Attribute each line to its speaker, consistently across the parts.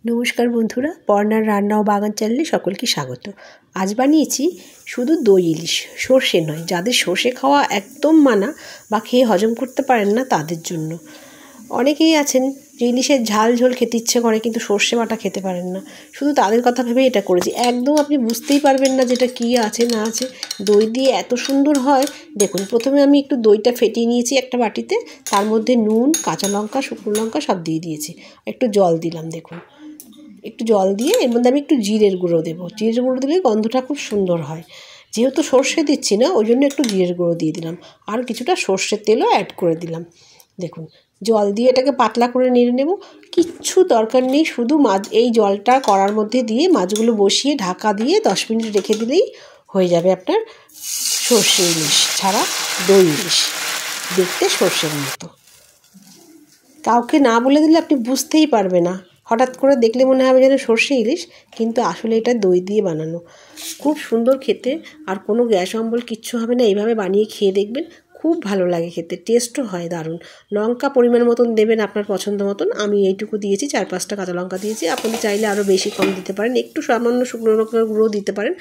Speaker 1: নমস্কার বন্ধুরা, পর্ণার রান্না ও বাগান চ্যানেলে সকলকে স্বাগত। আজ বানিয়েছি শুধু দই ইলিশ, সর্ষে নয়। যাদের সর্ষে খাওয়া একদম মানা বা খেয়ে হজম করতে পারেন না তাদের জন্য। অনেকেই আছেন যে ইলিশের ঝাল ঝোল খেতে ইচ্ছে করে কিন্তু সর্ষে বাটা খেতে পারেন না, শুধু তাদের কথা ভেবে এটা করেছি। একদম আপনি বুঝতেই পারবেন না যেটা কী আছে না আছে। দই দিয়ে এত সুন্দর হয়। দেখুন, প্রথমে আমি একটু দইটা ফেটিয়ে নিয়েছি একটা বাটিতে, তার মধ্যে নুন, কাঁচা লঙ্কা, শুকনো লঙ্কা সব দিয়ে দিয়েছি, একটু জল দিলাম। দেখুন, একটু জল দিয়ে এর মধ্যে আমি একটু জিরের গুঁড়ো দেবো। জিরের গুঁড়ো দিলে গন্ধটা খুব সুন্দর হয়। যেহেতু সর্ষে দিচ্ছি না, ওই জন্য একটু জিরের গুঁড়ো দিয়ে দিলাম, আর কিছুটা সর্ষের তেলও অ্যাড করে দিলাম। দেখুন, জল দিয়ে এটাকে পাতলা করে নেড়ে নেব। কিচ্ছু দরকার নেই, শুধু মাছ এই জলটা কড়ার মধ্যে দিয়ে মাছগুলো বসিয়ে ঢাকা দিয়ে 10 মিনিট রেখে দিলেই হয়ে যাবে আপনার সর্ষে ইলিশ ছাড়া দই ইলিশ, দেখতে সর্ষের মতো। কাউকে না বলে দিলে আপনি বুঝতেই পারবে না, হঠাৎ করে দেখলে মনে হবে যেন সর্ষে ইলিশ, কিন্তু আসলে এটা দই দিয়ে বানানো। খুব সুন্দর খেতে, আর কোনো গ্যাস অম্বল কিচ্ছু হবে না। এইভাবে বানিয়ে খেয়ে দেখবেন, খুব ভালো লাগে খেতে, টেস্টও হয় দারুণ। লঙ্কা পরিমাণ মতন দেবেন, আপনার পছন্দ মতন। আমি এইটুকু দিয়েছি, 4-5টা কাঁচা লঙ্কা দিয়েছি। আপনারা চাইলে আরও বেশি কম দিতে পারেন, একটু সামান্য শুকনো লঙ্কার গুঁড়ো দিতে পারেন।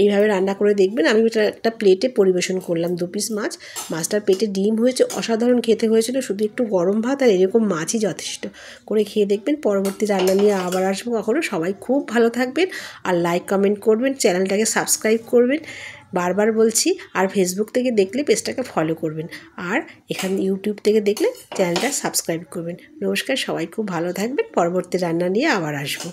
Speaker 1: এইভাবে রান্না করে দেখবেন। আমি এটা একটা প্লেটে পরিবেশন করলাম। 2 পিস মাছ, মাছটার পেটে ডিম হয়েছে, অসাধারণ খেতে হয়েছিল। শুধু একটু গরম ভাত আর এরকম মাছই যথেষ্ট। করে খেয়ে দেখবেন। পরবর্তী রান্না নিয়ে আবার আসবো কখনো। সবাই খুব ভালো থাকবেন, আর লাইক কমেন্ট করবেন, চ্যানেলটাকে সাবস্ক্রাইব করবেন, বারবার বলছি। আর ফেসবুক থেকে দেখলে পেজটাকে ফলো করবেন, আর এখানে ইউটিউব থেকে দেখলে চ্যানেলটা সাবস্ক্রাইব করবেন। নমস্কার, সবাই খুব ভালো থাকবেন। পরবর্তী রান্না নিয়ে আবার আসবো।